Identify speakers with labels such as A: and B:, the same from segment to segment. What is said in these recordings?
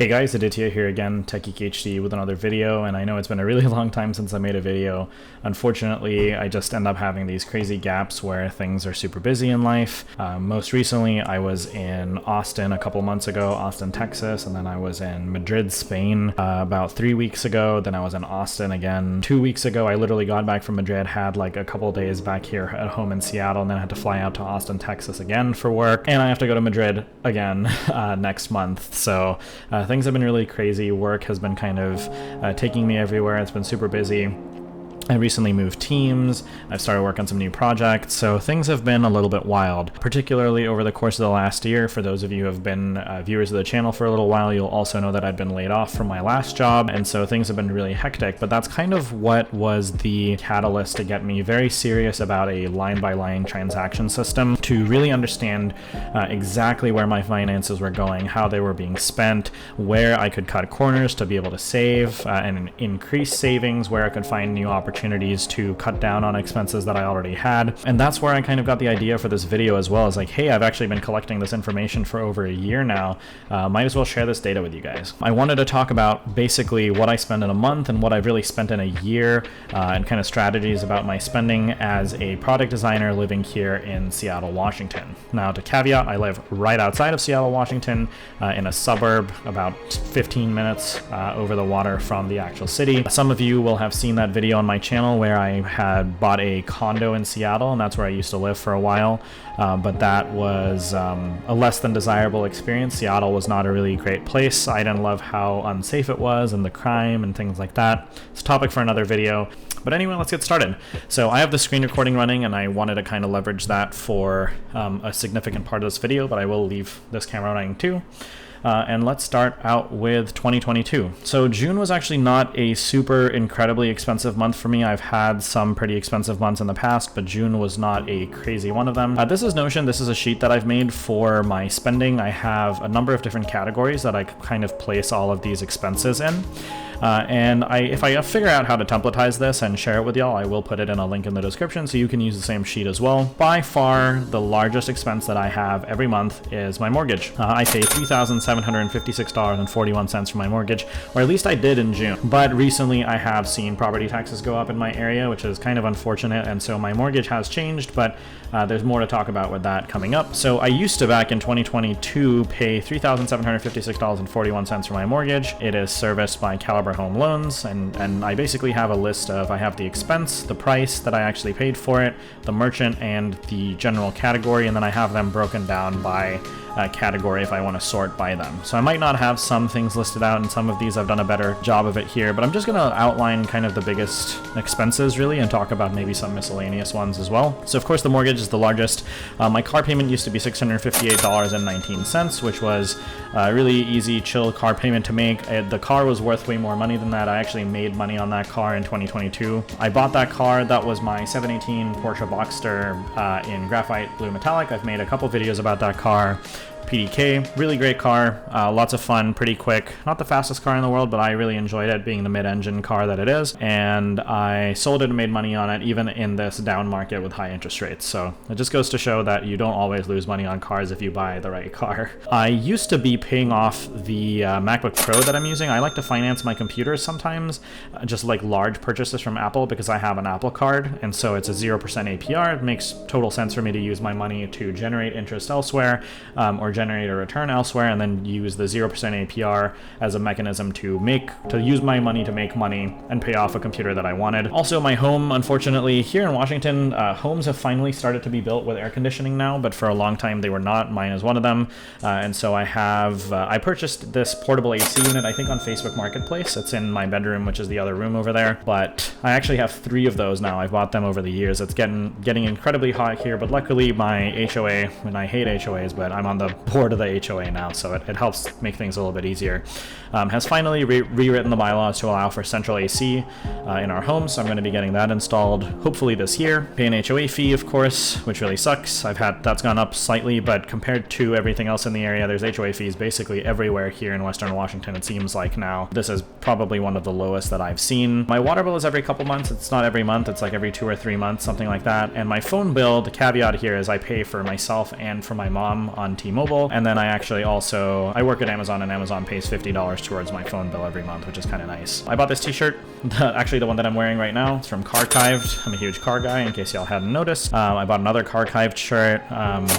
A: Hey guys, Aditya here again, TechGeek with another video, and I know it's been a really long time since I made a video. Unfortunately, I just end up having these crazy gaps where things are super busy in life. Most recently, I was in Austin a couple months ago, Austin, Texas, and then I was in Madrid, Spain about 3 weeks ago. Then I was in Austin again 2 weeks ago. I literally got back from Madrid, had like a couple days back here at home in Seattle, and then I had to fly out to Austin, Texas again for work, and I have to go to Madrid again next month. So things have been really crazy. Work has been kind of taking me everywhere. It's been super busy. I recently moved teams, I've started working on some new projects, so things have been a little bit wild, particularly over the course of the last year. For those of you who have been viewers of the channel for a little while, you'll also know that I'd been laid off from my last job, and so things have been really hectic, but that's kind of what was the catalyst to get me very serious about a line-by-line transaction system, to really understand exactly where my finances were going, how they were being spent, where I could cut corners to be able to save and increase savings, where I could find new opportunities to cut down on expenses that I already had. And that's where I kind of got the idea for this video as well, as like, hey, I've actually been collecting this information for over a year now. Might as well share this data with you guys. I wanted to talk about basically what I spend in a month and what I've really spent in a year, and kind of strategies about my spending as a product designer living here in Seattle, Washington. Now, to caveat, I live right outside of Seattle, Washington, in a suburb about 15 minutes over the water from the actual city. Some of you will have seen that video on my channel where I had bought a condo in Seattle, and that's where I used to live for a while, but that was a less than desirable experience. Seattle was not a really great place. I didn't love how unsafe it was and the crime and things like that. It's a topic for another video. But anyway, let's get started. So I have the screen recording running, and I wanted to kind of leverage that for a significant part of this video, but I will leave this camera running too. And let's start out with 2022. So June was actually not a super incredibly expensive month for me. I've had some pretty expensive months in the past, but June was not a crazy one of them. This is Notion. This is a sheet that I've made for my spending. I have a number of different categories that I kind of place all of these expenses in. And if I figure out how to templatize this and share it with y'all, I will put it in a link in the description so you can use the same sheet as well. By far, the largest expense that I have every month is my mortgage. I pay $3,756.41 for my mortgage, or at least I did in June. But recently I have seen property taxes go up in my area, which is kind of unfortunate, and so my mortgage has changed, but there's more to talk about with that coming up. So I used to, back in 2022, pay $3,756.41 for my mortgage. It is serviced by Caliber Home Loans, and I basically have a list of, I have the expense, the price that I actually paid for it, the merchant, and the general category, and then I have them broken down by category if I want to sort by them. So I might not have some things listed out, and some of these I've done a better job of it here, but I'm just going to outline kind of the biggest expenses really and talk about maybe some miscellaneous ones as well. So of course the mortgage is the largest. My car payment used to be $658.19, which was a really easy, chill car payment to make. The car was worth way more money than that. I actually made money on that car in 2022. I bought that car. That was my 718 Porsche Boxster in graphite blue metallic. I've made a couple videos about that car. PDK, really great car, lots of fun, pretty quick. Not the fastest car in the world, but I really enjoyed it, being the mid-engine car that it is. And I sold it and made money on it, even in this down market with high interest rates. So it just goes to show that you don't always lose money on cars if you buy the right car. I used to be paying off the MacBook Pro that I'm using. I like to finance my computers sometimes, just like large purchases from Apple, because I have an Apple card, and so it's a 0% APR. It makes total sense for me to use my money to generate interest elsewhere, or generate a return elsewhere, and then use the 0% APR as a mechanism to use my money to make money and pay off a computer that I wanted. Also, my home, unfortunately, here in Washington, homes have finally started to be built with air conditioning now, but for a long time they were not. Mine is one of them, and so I purchased this portable AC unit, I think on Facebook Marketplace. It's in my bedroom, which is the other room over there, but I actually have 3 of those now. I've bought them over the years. It's getting incredibly hot here, but luckily my HOA, and I hate HOAs, but I'm on the board of the HOA now, so it helps make things a little bit easier. Has finally rewritten the bylaws to allow for central AC in our home, so I'm going to be getting that installed hopefully this year. Pay an HOA fee, of course, which really sucks. That's gone up slightly, but compared to everything else in the area, there's HOA fees basically everywhere here in Western Washington, it seems like now. This is probably one of the lowest that I've seen. My water bill is every couple months. It's not every month. It's like every 2 or 3 months, something like that. And my phone bill, the caveat here is I pay for myself and for my mom on T-Mobile. unbelievable. And then I work at Amazon, and Amazon pays $50 towards my phone bill every month, which is kind of nice. I bought this t-shirt, actually the one that I'm wearing right now. It's from Carchived. I'm a huge car guy, in case y'all hadn't noticed. I bought another Carchived shirt.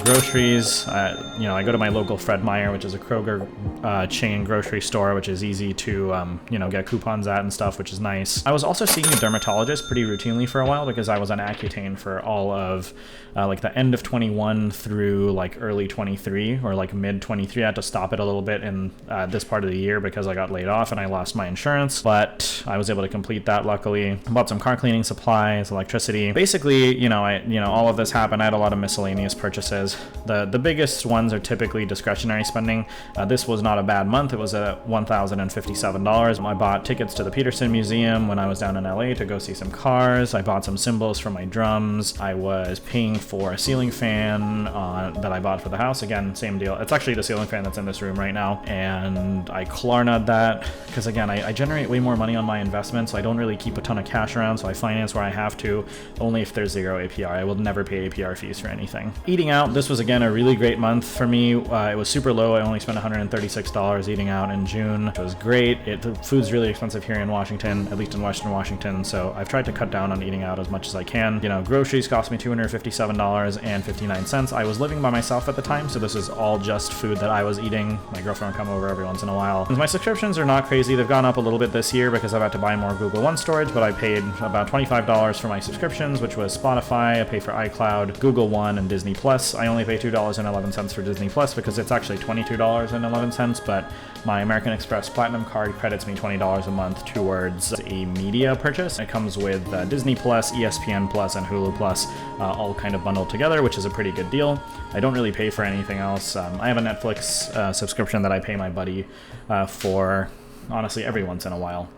A: Groceries, I go to my local Fred Meyer, which is a Kroger chain grocery store, which is easy to get coupons at and stuff, which is nice. I was also seeing a dermatologist pretty routinely for a while because I was on Accutane for all of like the end of 21 through like early 23 or like mid 23. I had to stop it a little bit in this part of the year because I got laid off and I lost my insurance, but I was able to complete that luckily. I bought some car cleaning supplies, electricity. Basically, all of this happened. I had a lot of miscellaneous purchases. The biggest ones are typically discretionary spending. This was not a bad month. It was at $1,057. I bought tickets to the Peterson Museum when I was down in LA to go see some cars. I bought some cymbals for my drums. I was paying for a ceiling fan that I bought for the house. Again, same deal. It's actually the ceiling fan that's in this room right now, and I Klarna'd that because again, I generate way more money on my investment, so I don't really keep a ton of cash around, so I finance where I have to, only if there's zero APR. I will never pay APR fees for anything. Eating out, this was again a really great month for me. It was super low. I only spent $136 eating out in June, which was great. The food's really expensive here in Washington, at least in Western Washington, so I've tried to cut down on eating out as much as I can. Groceries cost me $257.59. I was living by myself at the time, so this is all just food that I was eating. My girlfriend would come over every once in a while. My subscriptions are not crazy. They've gone up a little bit this year because I've had to buy more Google One storage, but I paid about $25 for my subscriptions, which was Spotify, I pay for iCloud, Google One, and Disney Plus. I only pay $2.11 for Disney Plus because it's actually $22.11, but my American Express Platinum card credits me $20 a month towards a media purchase. It comes with Disney Plus, ESPN Plus, and Hulu Plus, all kind of bundled together, which is a pretty good deal. I don't really pay for anything else. I have a Netflix subscription that I pay my buddy for, honestly, every once in a while.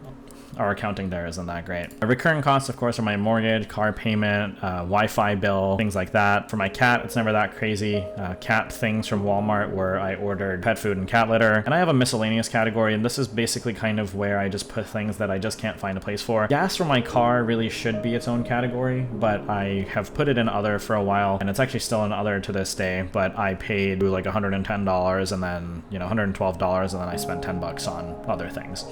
A: Our accounting there isn't that great. Recurring costs, of course, are my mortgage, car payment, Wi-Fi bill, things like that. For my cat, it's never that crazy. Cat things from Walmart where I ordered pet food and cat litter. And I have a miscellaneous category, and this is basically kind of where I just put things that I just can't find a place for. Gas for my car really should be its own category, but I have put it in other for a while, and it's actually still in other to this day, but I paid like $110 and then, $112, and then I spent $10 on other things.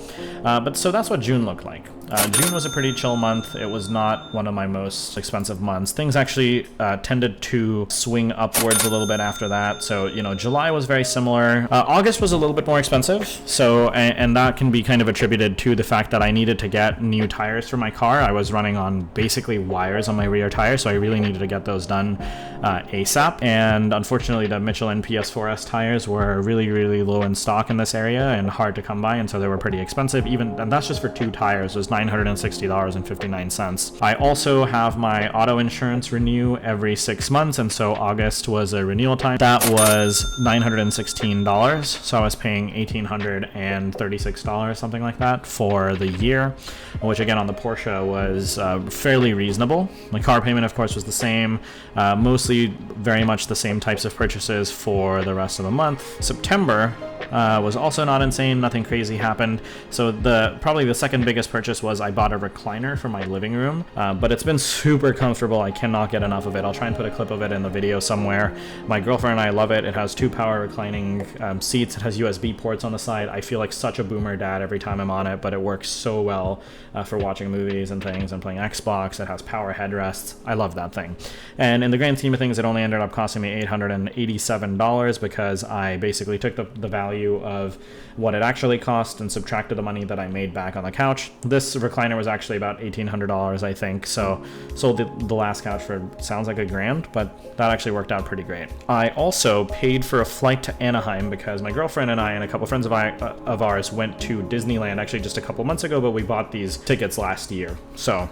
A: But so that's what June looked like. June was a pretty chill month. It was not one of my most expensive months. Things actually tended to swing upwards a little bit after that. So, July was very similar. August was a little bit more expensive. So, and that can be kind of attributed to the fact that I needed to get new tires for my car. I was running on basically wires on my rear tire, so I really needed to get those done ASAP. And unfortunately, the Michelin PS4S tires were really, really low in stock in this area and hard to come by, and so they were pretty expensive. And that's just for 2 tires. It was $960.59. I also have my auto insurance renew every 6 months, and so August was a renewal time. That was $916, so I was paying $1,836, something like that, for the year, which again on the Porsche was fairly reasonable. My car payment, of course, was the same, mostly very much the same types of purchases for the rest of the month. September was also not insane. Nothing crazy happened. So probably the second biggest purchase was I bought a recliner for my living room, but it's been super comfortable. I cannot get enough of it. I'll try and put a clip of it in the video somewhere. My girlfriend and I love it. It has 2 power reclining seats. It has USB ports on the side. I feel like such a boomer dad every time I'm on it, but it works so well for watching movies and things and playing Xbox. It has power headrests. I love that thing. And in the grand scheme of things, it only ended up costing me $887 because I basically took the value of what it actually cost and subtracted the money that I made back on the couch. This recliner was actually about $1,800, I think, so sold the last couch for, sounds like $1,000, but that actually worked out pretty great. I also paid for a flight to Anaheim because my girlfriend and I and a couple friends of ours went to Disneyland actually just a couple months ago, but we bought these tickets last year, so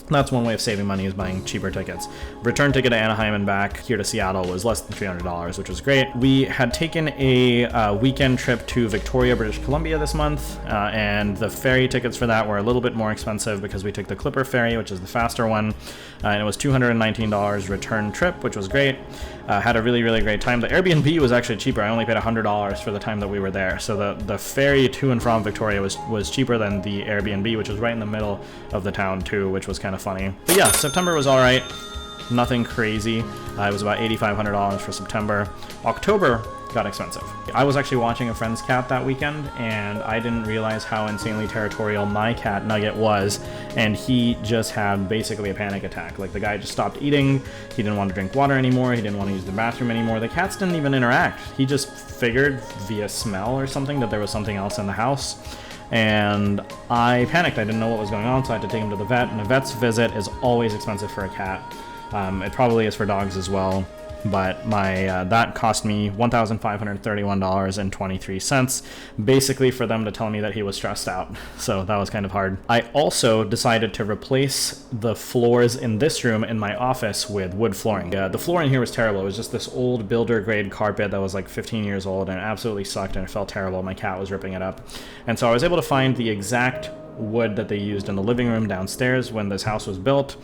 A: that's one way of saving money, is buying cheaper tickets. Return ticket to Anaheim and back here to Seattle was less than $300, which was great. We had taken a weekend trip to Victoria, British Columbia this month, and the ferry tickets for that were a little bit more expensive because we took the Clipper ferry, which is the faster one, and it was $219 return trip, which was great. Had a really, really great time. The Airbnb was actually cheaper. I only paid $100 for the time that we were there. So the ferry to and from Victoria was cheaper than the Airbnb, which was right in the middle of the town too, which was kind of funny. But yeah, September was all right. Nothing crazy. It was about $8,500 for September. October got expensive. I was actually watching a friend's cat that weekend, and I didn't realize how insanely territorial my cat Nugget was, and he just had basically a panic attack. Like, the guy just stopped eating, he didn't want to drink water anymore, he didn't want to use the bathroom anymore. The cats didn't even interact. He just figured via smell or something that there was something else in the house. And I panicked. I didn't know what was going on, so I had to take him to the vet, and a vet's visit is always expensive for a cat. It probably is for dogs as well. But that cost me $1,531.23, basically for them to tell me that he was stressed out. So that was kind of hard. I also decided to replace the floors in this room in my office with wood flooring. The floor in here was terrible. It was just this old builder grade carpet that was like 15 years old, and it absolutely sucked, and it felt terrible. My cat was ripping it up. And so I was able to find the exact wood that they used in the living room downstairs when this house was built,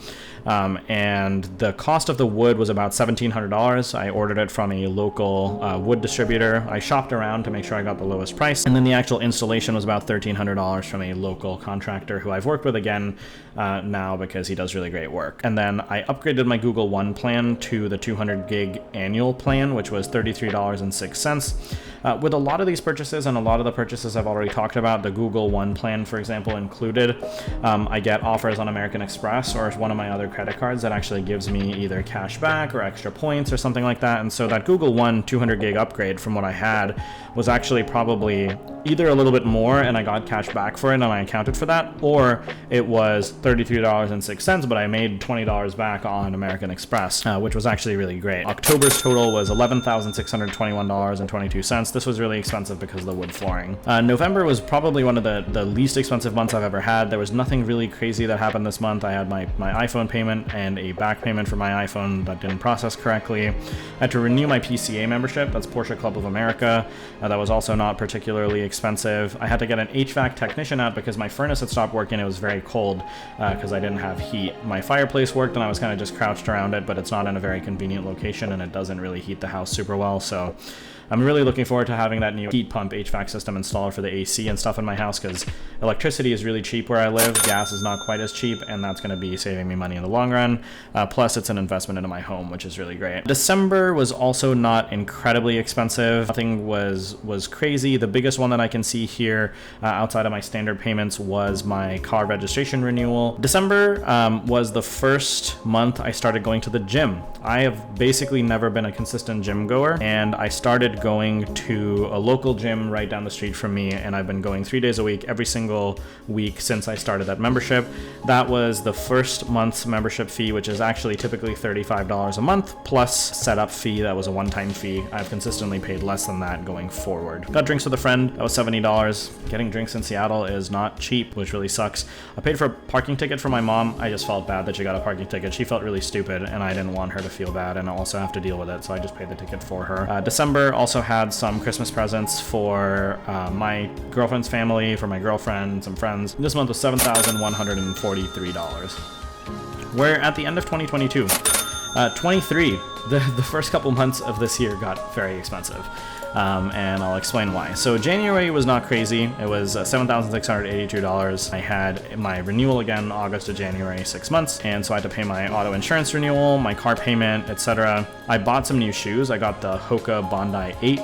A: and the cost of the wood was about $1,700. I ordered it from a local wood distributor. I shopped around to make sure I got the lowest price, and then the actual installation was about $1,300 from a local contractor who I've worked with again now because he does really great work. And then I upgraded my Google One plan to the 200 gig annual plan, which was $33.06. With a lot of these purchases, and a lot of the purchases I've already talked about, the Google One plan, for example, included, I get offers on American Express or one of my other credit cards that actually gives me either cash back or extra points or something like that. And so that Google One 200 gig upgrade from what I had was actually probably either a little bit more and I got cash back for it and I accounted for that, or it was $33.06, but I made $20 back on American Express, which was actually really great. October's total was $11,621.22. This was really expensive because of the wood flooring. November was probably one of the least expensive months I've ever had. There was nothing really crazy that happened this month. I had my iPhone payment and a back payment for my iPhone that didn't process correctly. I had to renew my PCA membership. That's Porsche Club of America. That was also not particularly expensive. I had to get an HVAC technician out because my furnace had stopped working. It was very cold because I didn't have heat. My fireplace worked and I was kind of just crouched around it, but it's not in a very convenient location and it doesn't really heat the house super well. So I'm really looking forward to having that new heat pump HVAC system installed for the AC and stuff in my house, because electricity is really cheap where I live. Gas is not quite as cheap, and that's going to be saving me money in the long run. Plus, it's an investment into my home, which is really great. December was also not incredibly expensive. Nothing was crazy. The biggest one that I can see here outside of my standard payments was my car registration renewal. December was the first month I started going to the gym. I have basically never been a consistent gym goer, and I started going to a local gym right down the street from me, and I've been going 3 days a week every single week since I started that membership. That was the first month's membership fee, which is actually typically $35 a month plus setup fee. That was a one-time fee. I've consistently paid less than that going forward. Got drinks with a friend. That was $70. Getting drinks in Seattle is not cheap, which really sucks. I paid for a parking ticket for my mom. I just felt bad that she got a parking ticket. She felt really stupid, and I didn't want her to feel bad and also have to deal with it, so I just paid the ticket for her. December also had some Christmas presents for my girlfriend's family, for my girlfriend, some friends. This month was $7,143. We're at the end of 2022. 23, the first couple months of this year got very expensive. And I'll explain why. So January was not crazy. It was $7,682. I had my renewal again, August to January, 6 months. And so I had to pay my auto insurance renewal, my car payment, etc. I bought some new shoes. I got the Hoka Bondi 8.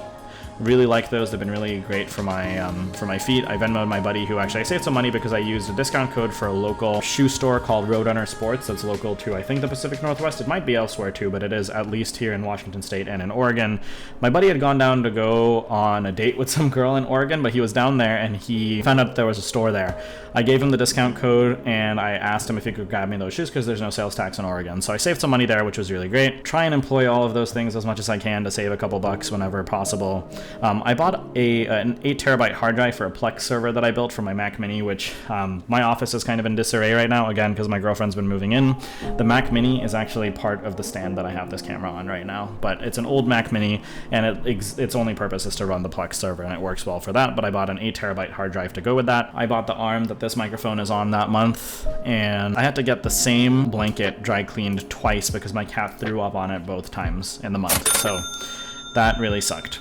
A: Really like those. They've been really great for my feet. I Venmoed my buddy who actually I saved some money because I used a discount code for a local shoe store called Roadrunner Sports that's local to, I think, the Pacific Northwest. It might be elsewhere too, but it is at least here in Washington State and in Oregon. My buddy had gone down to go on a date with some girl in Oregon, but he was down there and he found out there was a store there. I gave him the discount code and I asked him if he could grab me those shoes because there's no sales tax in Oregon. So I saved some money there, which was really great. Try and employ all of those things as much as I can to save a couple bucks whenever possible. I bought an 8 terabyte hard drive for a Plex server that I built for my Mac Mini, which my office is kind of in disarray right now, again, because my girlfriend's been moving in. The Mac Mini is actually part of the stand that I have this camera on right now, but it's an old Mac Mini, and its only purpose is to run the Plex server, and it works well for that, but I bought an 8 terabyte hard drive to go with that. I bought the arm that this microphone is on that month, and I had to get the same blanket dry cleaned twice because my cat threw up on it both times in the month, so that really sucked.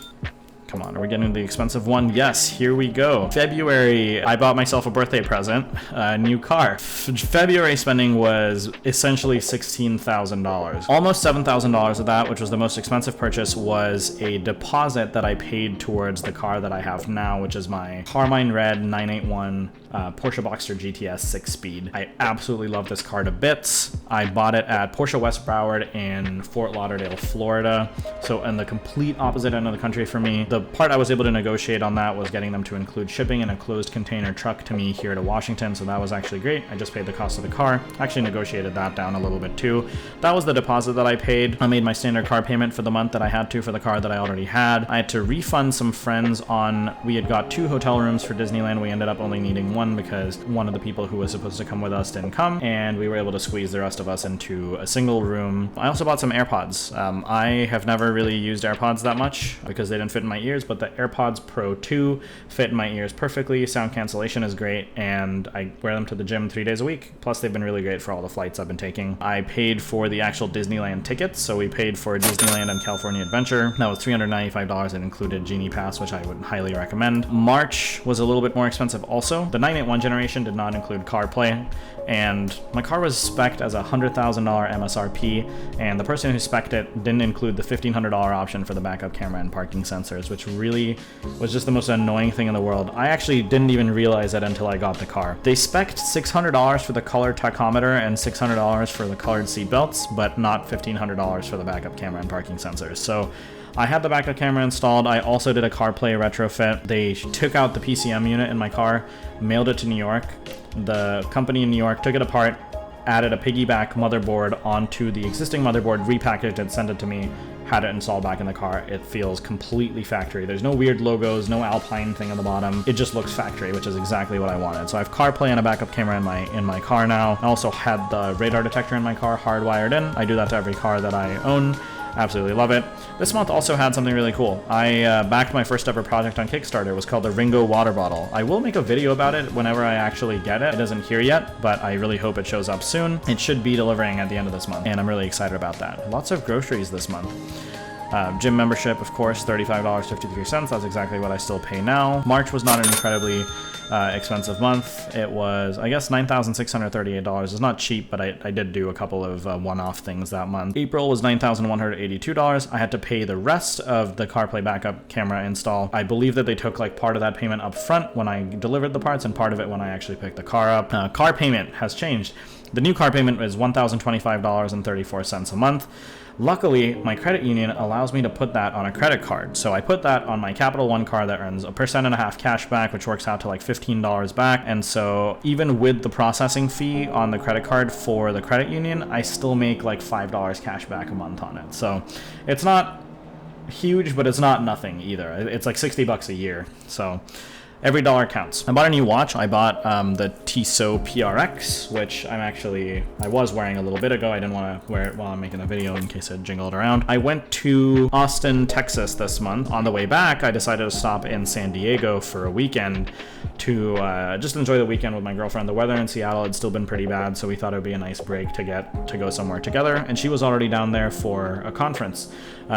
A: Come on, are we getting the expensive one? Yes, here we go. February, I bought myself a birthday present, a new car. February spending was essentially $16,000. Almost $7,000 of that, which was the most expensive purchase, was a deposit that I paid towards the car that I have now, which is my Carmine Red 981 Porsche Boxster GTS 6-speed. I absolutely love this car to bits. I bought it at Porsche West Broward in Fort Lauderdale, Florida. So on the complete opposite end of the country for me. The part I was able to negotiate on that was getting them to include shipping in a closed container truck to me here to Washington. So that was actually great. I just paid the cost of the car. Actually negotiated that down a little bit too. That was the deposit that I paid. I made my standard car payment for the month that I had to for the car that I already had. I had to refund some friends on, we had got 2 hotel rooms for Disneyland. We ended up only needing 1 because one of the people who was supposed to come with us didn't come, and we were able to squeeze the rest of us into a single room. I also bought some AirPods. I have never really used AirPods that much because they didn't fit in my ears, but the AirPods Pro 2 fit in my ears perfectly. Sound cancellation is great, and I wear them to the gym 3 days a week. Plus, they've been really great for all the flights I've been taking. I paid for the actual Disneyland tickets, so we paid for Disneyland and California Adventure. That was $395. It included Genie Pass, which I would highly recommend. March was a little bit more expensive also. The 981 generation did not include CarPlay, and my car was spec'd as a $100,000 MSRP, and the person who spec'd it didn't include the $1,500 option for the backup camera and parking sensors, which really was just the most annoying thing in the world. I actually didn't even realize it until I got the car. They spec'd $600 for the color tachometer and $600 for the colored seat belts, but not $1,500 for the backup camera and parking sensors. So I had the backup camera installed. I also did a CarPlay retrofit. They took out the PCM unit in my car, mailed it to New York. The company in New York took it apart, added a piggyback motherboard onto the existing motherboard, repackaged it, sent it to me, had it installed back in the car. It feels completely factory. There's no weird logos, no Alpine thing on the bottom. It just looks factory, which is exactly what I wanted. So I have CarPlay and a backup camera in my car now. I also had the radar detector in my car hardwired in. I do that to every car that I own. Absolutely love it. This month also had something really cool. I backed my first ever project on Kickstarter. It was called the Ringo water bottle. I will make a video about it whenever I actually get it. It isn't here yet, but I really hope it shows up soon. It should be delivering at the end of this month, and I'm really excited about that. Lots of groceries this month. Gym membership, of course, $35.53. That's exactly what I still pay now. March was not an incredibly expensive month. It was, I guess, $9,638. It's not cheap, but I did do a couple of one-off things that month. April was $9,182. I had to pay the rest of the CarPlay backup camera install. I believe that they took like part of that payment up front when I delivered the parts and part of it when I actually picked the car up. Car payment has changed. The new car payment is $1,025.34 a month. Luckily, my credit union allows me to put that on a credit card. So I put that on my Capital One card that earns 1.5% cash back, which works out to like $15 back. And so even with the processing fee on the credit card for the credit union, I still make like $5 cash back a month on it. So it's not huge, but it's not nothing either. It's like $60 a year. So every dollar counts. I bought a new watch. I bought the Tissot PRX, which I was wearing a little bit ago. I didn't want to wear it while I'm making a video in case it jingled around. I went to Austin, Texas this month. On the way back, I decided to stop in San Diego for a weekend to just enjoy the weekend with my girlfriend. The weather in Seattle had still been pretty bad, so we thought it would be a nice break to get to go somewhere together. And she was already down there for a conference.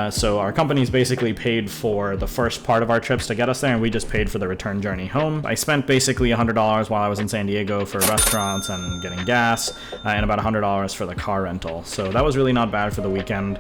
A: So our companies basically paid for the first part of our trips to get us there, and we just paid for the return journey home. I spent basically $100 while I was in San Diego for restaurants and getting gas, and about $100 for the car rental. So that was really not bad for the weekend,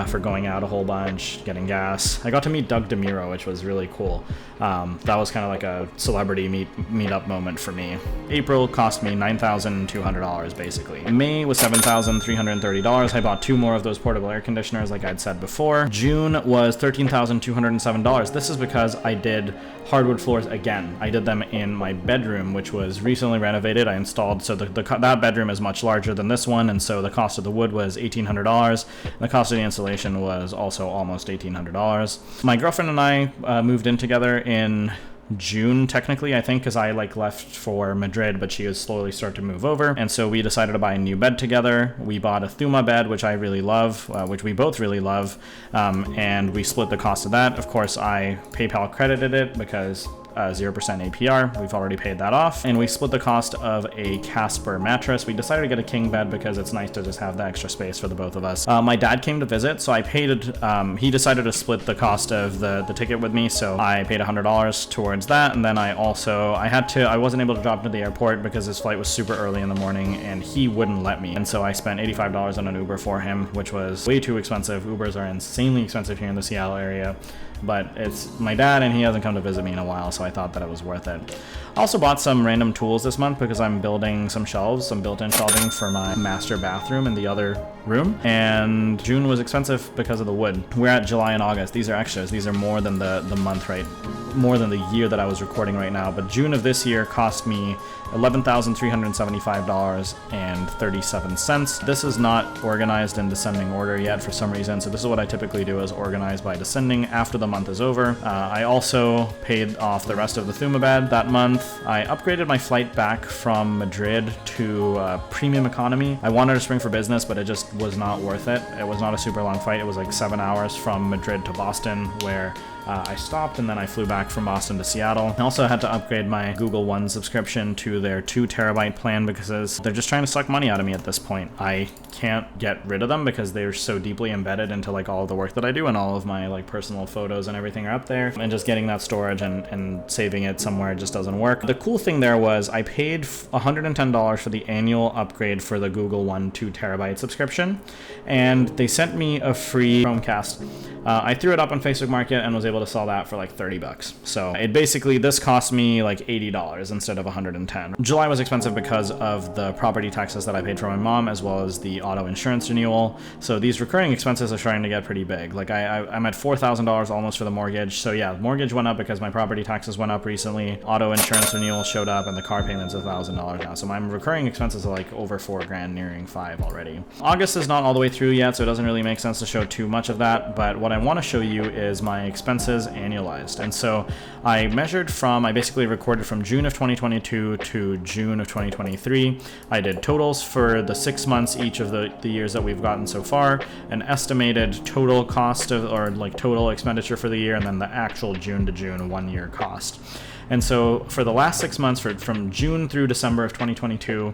A: for going out a whole bunch, getting gas. I got to meet Doug DeMuro, which was really cool. That was kind of like a celebrity meetup moment for me. April cost me $9,200 basically. May was $7,330. I bought 2 more of those portable air conditioners like I'd said before. June was $13,207. This is because I did hardwood floors again. I did them in my bedroom, which was recently renovated. I installed, so that bedroom is much larger than this one, and so the cost of the wood was $1,800. The cost of the installation was also almost $1,800. My girlfriend and I moved in together in June, technically, I think, because I left for Madrid, but she was slowly starting to move over, and so we decided to buy a new bed together. We bought a Thuma bed, which I really love, which we both really love, and we split the cost of that. Of course, I PayPal credited it because 0% APR. We've already paid that off. And we split the cost of a Casper mattress. We decided to get a king bed because it's nice to just have the extra space for the both of us. My dad came to visit, so I paid, he decided to split the cost of the ticket with me, so I paid $100 towards that. And then I wasn't able to drop him to the airport because his flight was super early in the morning and he wouldn't let me. And so I spent $85 on an Uber for him, which was way too expensive. Ubers are insanely expensive here in the Seattle area, but it's my dad and he hasn't come to visit me in a while, so I thought that it was worth it. I also bought some random tools this month because I'm building some shelves, some built-in shelving for my master bathroom in the other room, and June was expensive because of the wood. We're at July and August. These are extras. These are more than the month, right? More than the year that I was recording right now, but June of this year cost me $11,375.37. This is not organized in descending order yet for some reason, so this is what I typically do, is organize by descending after the month is over. I also paid off the rest of the Thumabed that month. I upgraded my flight back from Madrid to premium economy. I wanted to spring for business, but it just was not worth it. It was not a super long flight. It was like 7 hours from Madrid to Boston, where I stopped and then I flew back from Boston to Seattle. I also had to upgrade my Google One subscription to their 2 terabyte plan because they're just trying to suck money out of me at this point. I can't get rid of them because they're so deeply embedded into like all of the work that I do, and all of my like personal photos and everything are up there, and just getting that storage and saving it somewhere just doesn't work. The cool thing there was I paid $110 for the annual upgrade for the Google One 2 terabyte subscription, and they sent me a free Chromecast. I threw it up on Facebook Market and was able to sell that for like $30. So it basically, this cost me like $80 instead of $110. July was expensive because of the property taxes that I paid for my mom, as well as the auto insurance renewal. So these recurring expenses are starting to get pretty big. Like I'm at $4,000 almost for the mortgage. So yeah, mortgage went up because my property taxes went up recently. Auto insurance renewal showed up, and the car payment's $1,000 now. So my recurring expenses are like over $4,000, nearing $5,000 already. August is not all the way through yet, so it doesn't really make sense to show too much of that. But what I want to show you is my expenses annualized. And so I basically recorded from June of 2022 to June of 2023. I did totals for the 6 months each of the years that we've gotten so far, an estimated total cost of, or like total expenditure for the year, and then the actual June to June 1 year cost. And so for the last 6 months, from June through December of 2022,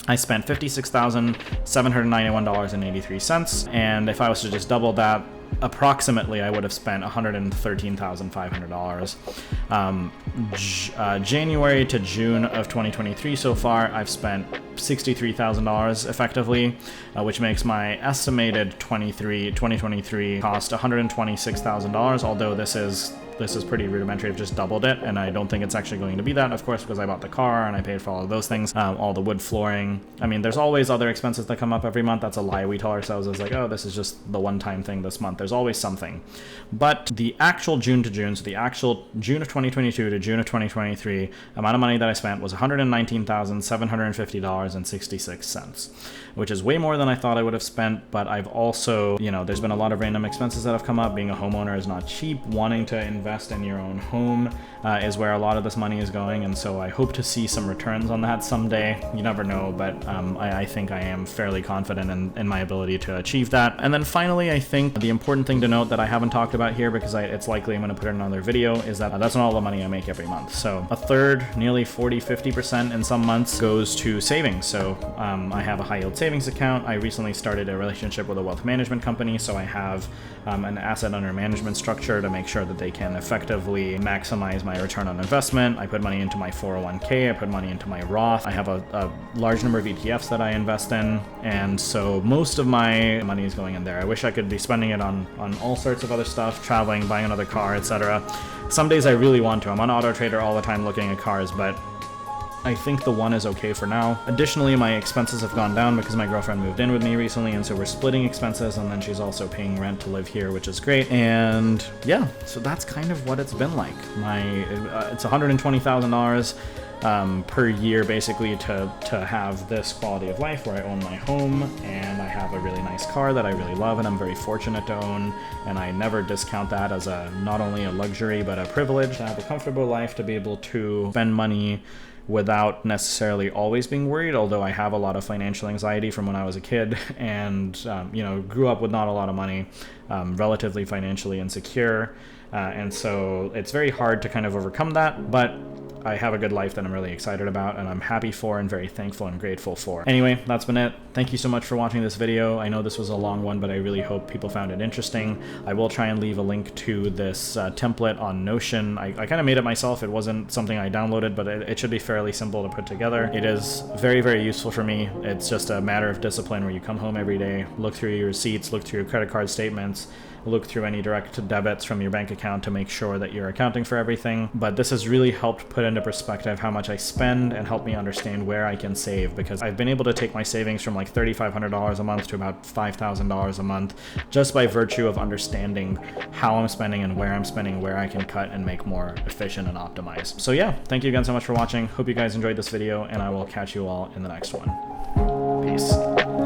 A: I spent $56,791.83, and if I was to just double that, approximately I would have spent $113,500. January to June of 2023 so far, I've spent $63,000 effectively, which makes my estimated 2023 cost $126,000, although this is pretty rudimentary. I've just doubled it, and I don't think it's actually going to be that, of course, because I bought the car and I paid for all of those things, all the wood flooring. I mean, there's always other expenses that come up every month. That's a lie we tell ourselves, is like, oh, this is just the one-time thing this month. There's always something. But the actual June to June, so the actual June of 2022 to June of 2023 amount of money that I spent was $119,750.66, which is way more than I thought I would have spent. But I've also, there's been a lot of random expenses that have come up. Being a homeowner is not cheap. Wanting to invest in your own home is where a lot of this money is going, and so I hope to see some returns on that someday. You never know, but I think I am fairly confident in my ability to achieve that. And then finally, I think the important thing to note that I haven't talked about here, because it's likely I'm going to put it in another video, is that that's not all the money I make every month. So a third, nearly 40-50% in some months, goes to savings. So I have a high yield savings account. I recently started a relationship with a wealth management company, so I have an asset under management structure to make sure that they can effectively maximize my return on investment. I put money into my 401k, I put money into my Roth. I have a large number of ETFs that I invest in, and so most of my money is going in there. I wish I could be spending it on all sorts of other stuff, traveling, buying another car, etc. Some days I really want to. I'm on Auto Trader all the time looking at cars, but I think the one is okay for now. Additionally, my expenses have gone down because my girlfriend moved in with me recently, and so we're splitting expenses, and then she's also paying rent to live here, which is great. And yeah, so that's kind of what it's been like. It's $120,000 per year basically to have this quality of life where I own my home, and I have a really nice car that I really love and I'm very fortunate to own, and I never discount that as not only a luxury but a privilege to have a comfortable life, to be able to spend money without necessarily always being worried, although I have a lot of financial anxiety from when I was a kid, and grew up with not a lot of money, relatively financially insecure. and so it's very hard to kind of overcome that, but I have a good life that I'm really excited about, and I'm happy for and very thankful and grateful for. Anyway, that's been it. Thank you so much for watching this video. I know this was a long one, but I really hope people found it interesting. I will try and leave a link to this template on Notion. I kind of made it myself. It wasn't something I downloaded, but it should be fairly simple to put together. It is very, very useful for me. It's just a matter of discipline where you come home every day, look through your receipts, look through your credit card statements, look through any direct debits from your bank account to make sure that you're accounting for everything. But this has really helped put into perspective how much I spend and help me understand where I can save, because I've been able to take my savings from like $3,500 a month to about $5,000 a month just by virtue of understanding how I'm spending and where I'm spending, where I can cut and make more efficient and optimized. So yeah, thank you again so much for watching. Hope you guys enjoyed this video, and I will catch you all in the next one. Peace.